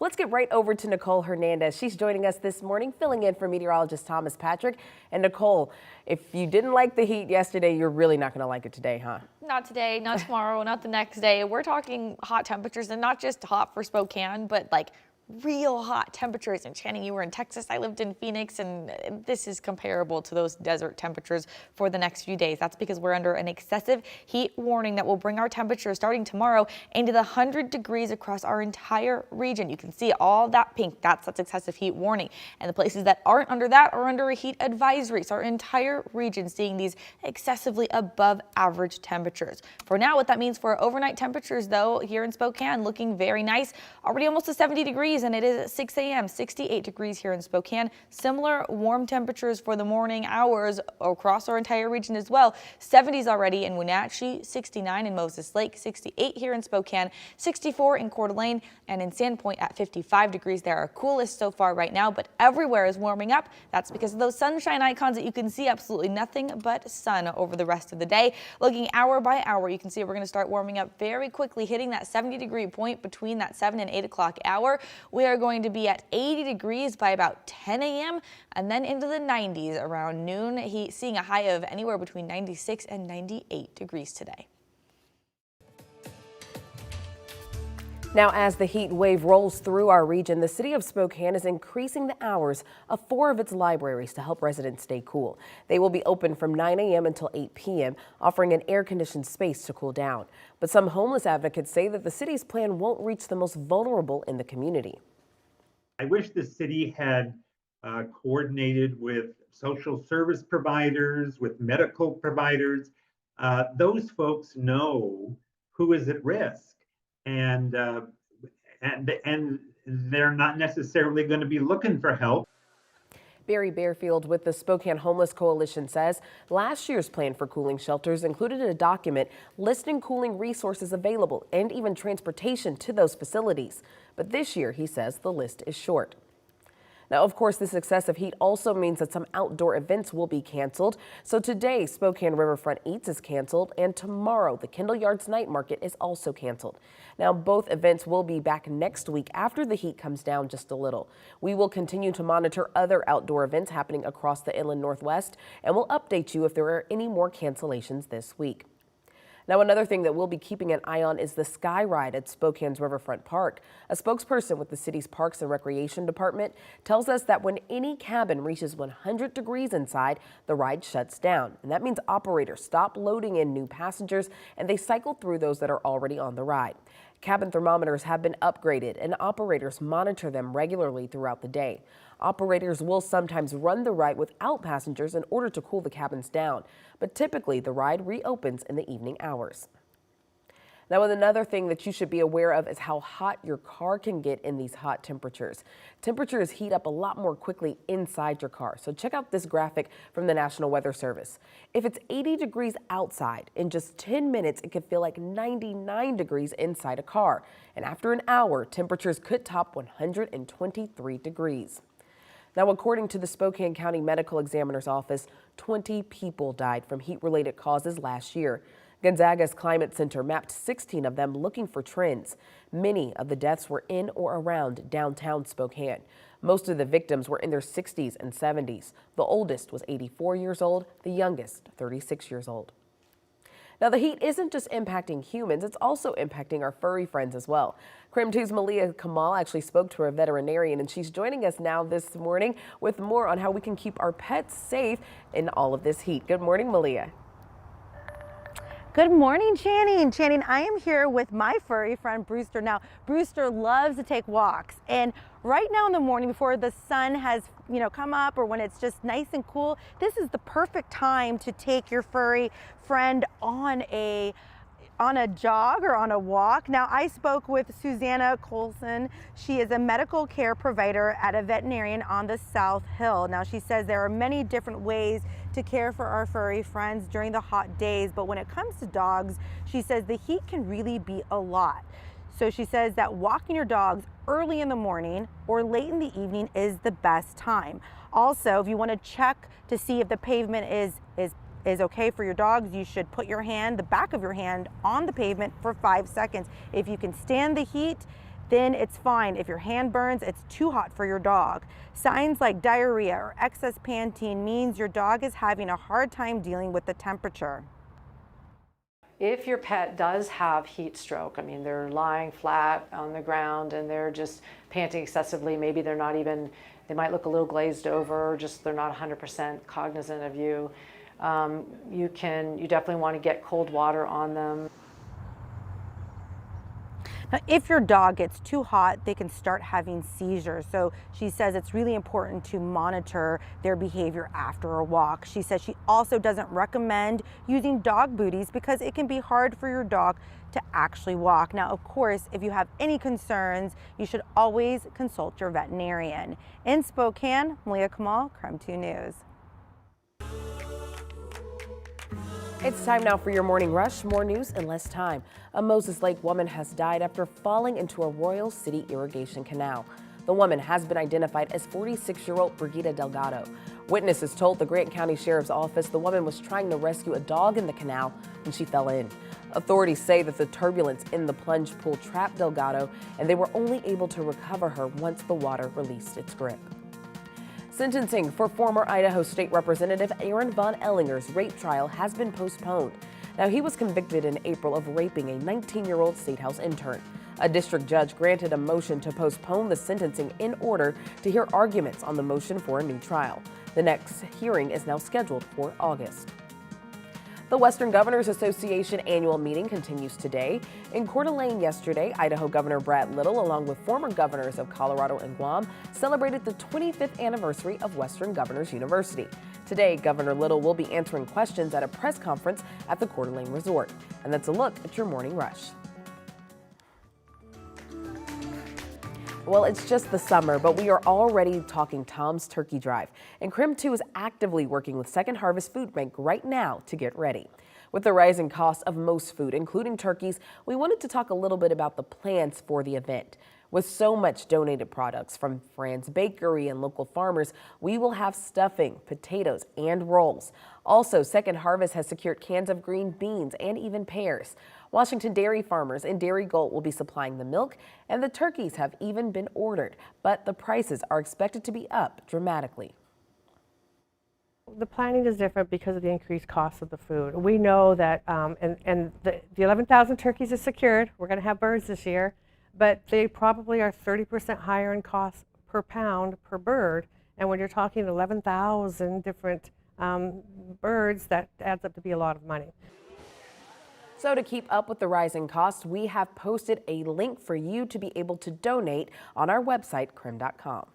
Let's get right over to Nicole Hernandez. She's joining us this morning, filling in for meteorologist Thomas Patrick. And Nicole, if you didn't like the heat yesterday, you're really not going to like it today, huh? Not today, not tomorrow, not the next day. We're talking hot temperatures, and not just hot for Spokane, but like real hot temperatures. And Channing, you were in Texas, I lived in Phoenix, and this is comparable to those desert temperatures for the next few days. That's because we're under an excessive heat warning that will bring our temperatures starting tomorrow into the 100 degrees across our entire region. You can see all that pink, that's excessive heat warning. And the places that aren't under that are under a heat advisory. So our entire region seeing these excessively above average temperatures. For now, what that means for our overnight temperatures, though, here in Spokane, looking very nice, already almost to 70 degrees. And it is at 6 a.m., 68 degrees here in Spokane. Similar warm temperatures for the morning hours across our entire region as well. 70s already in Wenatchee, 69 in Moses Lake, 68 here in Spokane, 64 in Coeur d'Alene, and in Sandpoint at 55 degrees. They're our coolest so far right now, but everywhere is warming up. That's because of those sunshine icons that you can see. Absolutely nothing but sun over the rest of the day. Looking hour by hour, you can see we're going to start warming up very quickly, hitting that 70-degree point between that 7 and 8 o'clock hour. We are going to be at 80 degrees by about 10 a.m. and then into the 90s around noon, seeing a high of anywhere between 96 and 98 degrees today. Now, as the heat wave rolls through our region, the city of Spokane is increasing the hours of 4 of its libraries to help residents stay cool. They will be open from 9 a.m. until 8 p.m., offering an air-conditioned space to cool down. But some homeless advocates say that the city's plan won't reach the most vulnerable in the community. I wish the city had coordinated with social service providers, with medical providers. Those folks know who is at risk. And they're not necessarily going to be looking for help. Barry Bearfield with the Spokane Homeless Coalition says last year's plan for cooling shelters included a document listing cooling resources available and even transportation to those facilities. But this year, he says, the list is short. Now, of course, this excessive heat also means that some outdoor events will be canceled. So today, Spokane Riverfront Eats is canceled, and tomorrow, the Kendall Yards Night Market is also canceled. Now, both events will be back next week after the heat comes down just a little. We will continue to monitor other outdoor events happening across the Inland Northwest, and we'll update you if there are any more cancellations this week. Now, another thing that we'll be keeping an eye on is the Sky Ride at Spokane's Riverfront Park. A spokesperson with the city's Parks and Recreation Department tells us that when any cabin reaches 100 degrees inside, the ride shuts down. And that means operators stop loading in new passengers and they cycle through those that are already on the ride. Cabin thermometers have been upgraded and operators monitor them regularly throughout the day. Operators will sometimes run the ride without passengers in order to cool the cabins down, but typically the ride reopens in the evening hours. Now, another thing that you should be aware of is how hot your car can get in these hot temperatures. Temperatures heat up a lot more quickly inside your car. So check out this graphic from the National Weather Service. If it's 80 degrees outside, in just 10 minutes, it could feel like 99 degrees inside a car. And after an hour, temperatures could top 123 degrees. Now, according to the Spokane County Medical Examiner's Office, 20 people died from heat-related causes last year. Gonzaga's Climate Center mapped 16 of them looking for trends. Many of the deaths were in or around downtown Spokane. Most of the victims were in their 60s and 70s. The oldest was 84 years old, the youngest 36 years old. Now, the heat isn't just impacting humans, it's also impacting our furry friends as well. KREM 2's Malia Kamal actually spoke to a veterinarian, and she's joining us now this morning with more on how we can keep our pets safe in all of this heat. Good morning, Malia. Good morning, Channing. Channing, I am here with my furry friend, Brewster. Now, Brewster loves to take walks, and right now in the morning before the sun has, come up, or when it's just nice and cool, this is the perfect time to take your furry friend on a jog or on a walk. Now, I spoke with Susanna Colson. She is a medical care provider at a veterinarian on the South Hill. Now, she says there are many different ways to care for our furry friends during the hot days, but when it comes to dogs, she says the heat can really be a lot. So she says that walking your dogs early in the morning or late in the evening is the best time. Also, if you want to check to see if the pavement is okay for your dogs, you should put your hand, the back of your hand, on the pavement for 5 seconds. If you can stand the heat, then it's fine. If your hand burns, it's too hot for your dog. Signs like diarrhea or excess Pantene means your dog is having a hard time dealing with the temperature. If your pet does have heat stroke, I mean, they're lying flat on the ground and they're just panting excessively, maybe they're not even, they might look a little glazed over, just they're not 100% cognizant of you. You definitely want to get cold water on them. Now, if your dog gets too hot, they can start having seizures. So she says it's really important to monitor their behavior after a walk. She says she also doesn't recommend using dog booties because it can be hard for your dog to actually walk. Now, of course, if you have any concerns, you should always consult your veterinarian. In Spokane, Malia Kamal, KREM 2 News. It's time now for your morning rush. More news in less time. A Moses Lake woman has died after falling into a Royal City irrigation canal. The woman has been identified as 46-year-old Brigida Delgado. Witnesses told the Grant County Sheriff's Office the woman was trying to rescue a dog in the canal when she fell in. Authorities say that the turbulence in the plunge pool trapped Delgado, and they were only able to recover her once the water released its grip. Sentencing for former Idaho State Representative Aaron Von Ellinger's rape trial has been postponed. Now, he was convicted in April of raping a 19-year-old State House intern. A district judge granted a motion to postpone the sentencing in order to hear arguments on the motion for a new trial. The next hearing is now scheduled for August. The Western Governors Association annual meeting continues today. In Coeur d'Alene yesterday, Idaho Governor Brad Little, along with former governors of Colorado and Guam, celebrated the 25th anniversary of Western Governors University. Today, Governor Little will be answering questions at a press conference at the Coeur d'Alene Resort. And that's a look at your morning rush. Well, it's just the summer, but we are already talking Tom's Turkey Drive. And KREM 2 is actively working with Second Harvest Food Bank right now to get ready. With the rising cost of most food, including turkeys, we wanted to talk a little bit about the plans for the event. With so much donated products from Fran's Bakery and local farmers, we will have stuffing, potatoes, and rolls. Also, Second Harvest has secured cans of green beans and even pears. Washington dairy farmers and Dairy Gold will be supplying the milk, and the turkeys have even been ordered, but the prices are expected to be up dramatically. The planning is different because of the increased cost of the food. We know that, and the 11,000 turkeys is secured. We're going to have birds this year, but they probably are 30% higher in cost per pound per bird. And when you're talking 11,000 different birds, that adds up to be a lot of money. So to keep up with the rising costs, we have posted a link for you to be able to donate on our website, krem.com.